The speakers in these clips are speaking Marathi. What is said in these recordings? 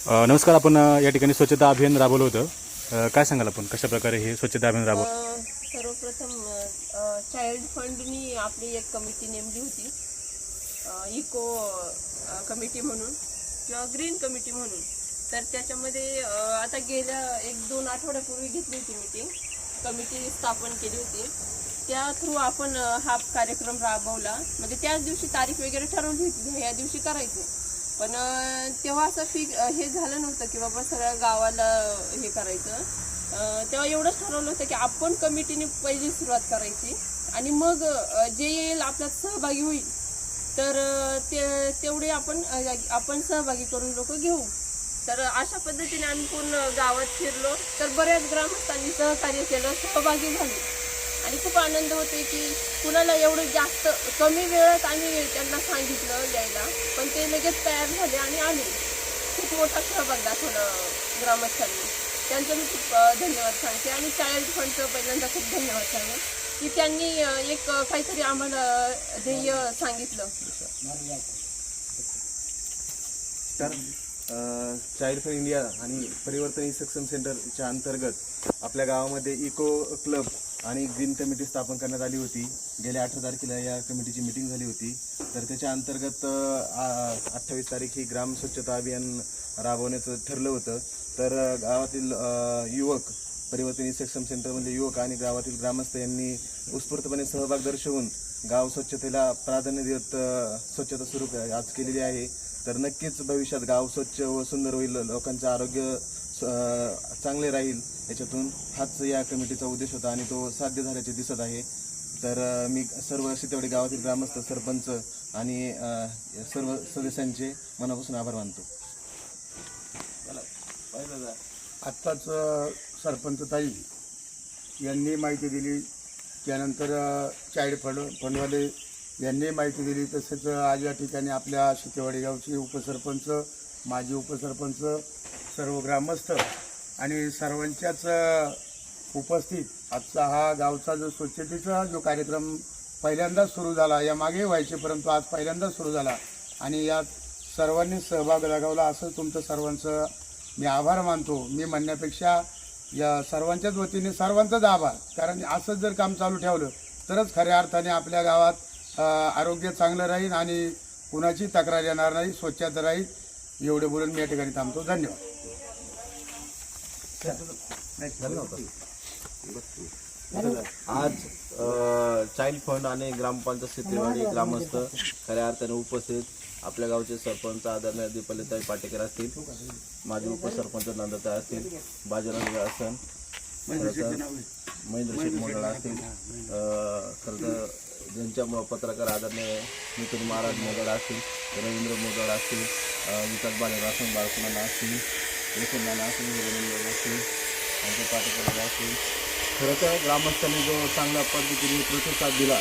नमस्कार. आपण या ठिकाणी स्वच्छता अभियान राबवलं होतं. काय सांगाल आपण कशा प्रकारे हे स्वच्छता अभियान राबवलं? सर्वप्रथम चाइल्ड फंडनी आपली एक कमिटी नेमली होती, इको कमिटी म्हणून किंवा ग्रीन कमिटी म्हणून. तर त्याच्यामध्ये आता गेल्या 1-2 आठवड्यापूर्वी घेतली होती मीटिंग, कमिटी स्थापन केली होती. त्या थ्रू आपण हा कार्यक्रम राबवला. म्हणजे त्याच दिवशी तारीख वगैरे ठरवली होती, ह्या दिवशी करायचं. पण तेव्हा असं हे झालं नव्हतं की बाबा सगळ्या गावाला हे करायचं. तेव्हा एवढंच ठरवलं होतं की आपण कमिटीने पहिली सुरुवात करायची आणि मग जे येईल आपल्यात सहभागी होईल तर तेवढे आपण सहभागी करून लोक घेऊ. तर अशा पद्धतीने आम्ही पूर्ण गावात फिरलो. तर बऱ्याच ग्रामस्थांनी सहकार्य केलं, सहभागी झाले आणि खूप आनंद होते की कुणाला एवढं जास्त कमी वेळात आम्ही त्यांना सांगितलं यायला, पण ते लगेच तयार झाले आणि आले. खूप मोठा सहभाग दाखवला ग्रामस्थांनी. त्यांचं मी खूप धन्यवाद सांगते आणि चाइल्ड फंडचं पहिल्यांदा खूप धन्यवाद सांगेन की त्यांनी एक काहीतरी आम्हाला ध्येय सांगितलं. तर चाइल्ड फंड इंडिया आणि परिवर्तन सक्षम सेंटरच्या अंतर्गत आपल्या गावामध्ये इको क्लब आणि ग्रीन कमिटी स्थापन करण्यात आली होती. गेल्या 18 तारखेला या कमिटीची मीटिंग झाली होती. तर त्याच्या अंतर्गत 28 तारीख ही ग्राम स्वच्छता अभियान राबवण्याचं ठरलं होतं. तर गावातील युवक, परिवर्तन सक्षम सेंटरमधले युवक आणि गावातील ग्रामस्थ यांनी उत्स्फूर्तपणे सहभाग दर्शवून गाव स्वच्छतेला प्राधान्य देत स्वच्छता सुरू आज केलेली आहे. तर नक्कीच भविष्यात गाव स्वच्छ व सुंदर होईल, लोकांचं आरोग्य चांगले राहील, याच्यातून हाच या कमिटीचा उद्देश होता आणि तो साध्य झाल्याचे दिसत आहे. तर मी सर्व सितेवाडी गावातील ग्रामस्थ, सरपंच आणि सर्व सदस्यांचे मनापासून आभार मानतो. आत्ताच सरपंच ताई यांनी माहिती दिली, त्यानंतर चाइल्ड फंडवाले यांनी माहिती दिली. तसेच आज या ठिकाणी आपल्या सितेवाडी गावचे उपसरपंच, माजी उपसरपंच, सर्व ग्रामस्थ आणि सर्वांच्याच उपस्थित आजचा हा गावचा जो स्वच्छतेचा जो कार्यक्रम पहिल्यांदाच सुरू झाला, या मागे व्हायचे परंतु आज पहिल्यांदाच सुरू झाला आणि यात सर्वांनी सहभाग लागवला. असं तुमचं सर्वांचं मी आभार मानतो. मी म्हणण्यापेक्षा या सर्वांच्याच वतीने सर्वांचाच आभार, कारण असंच जर काम चालू ठेवलं तरच खऱ्या अर्थाने आपल्या गावात आरोग्य चांगलं राहील आणि कुणाची तक्रार येणार नाही, स्वच्छता राहील. एवढे बोलून मी या ठिकाणी थांबतो. धन्यवाद. आज चाइल्ड फंड आणि ग्रामपंचायत सितेवाडी ग्रामस्थ खऱ्या अर्थाने उपस्थित. आपल्या गावचे सरपंच आदरणीय दीपालीताई पाटेकर असतील, माजी उपसरपंच नंदताई असतील, बाजीराव असन, महेंद्र शेठ मोदळ असतील, खरं तर ज्यांच्या पत्रकार आदरणीय नितीन महाराज मोदळ असतील, रवींद्र मोदळ असतील, विकास बालेरासन बाळकुणाला असतील, यशवंतनाना असतील, आमच्या पाटेकर असतील. खरं तर ग्रामस्थांनी जो चांगल्या पद्धतीने प्रतिसाद दिला,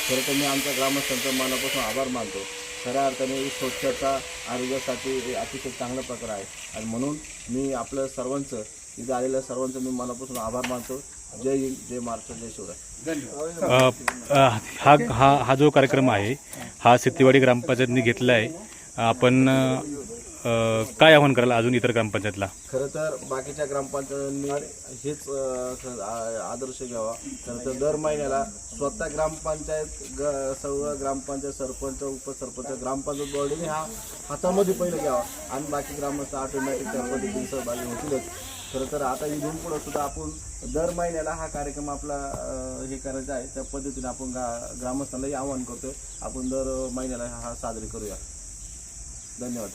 खरं तर मी आमच्या ग्रामस्थांचा मनापासून आभार मानतो. खऱ्या अर्थाने स्वच्छता आरोग्यासाठी अतिशय चांगला प्रकार आहे आणि म्हणून मी आपलं सर्वांचं, इथे आलेल्या सर्वांचं मी मनापासून आभार मानतो. जय हिंद, जय महाराष्ट्र, जय शिवराय. हा जो कार्यक्रम आहे हा सितेवाडी ग्रामपंचायतने घेतला आहे. आपण काय आव्हान कराल अजून इतर ग्रामपंचायतला? खरं तर बाकीच्या ग्रामपंचायतींनी हेच आदर्श घ्यावा. खरं तर दर महिन्याला स्वतः ग्रामपंचायत सर्व ग्रामपंचायत सरपंच, उपसरपंच, ग्रामपंचायत बॉडीने हा हातामध्ये पहिलं घ्यावा आणि बाकी ग्रामस्थ ऑटोमॅटिक त्या पद्धतीने सहभागी होतीलच. खरं तर आता इथून पुढं सुद्धा आपण दर महिन्याला हा कार्यक्रम आपला हे करायचा आहे. त्या पद्धतीने आपण ग्रामस्थांनाही आवाहन करतोय, आपण दर महिन्याला हा साजरी करूया. धन्यवाद.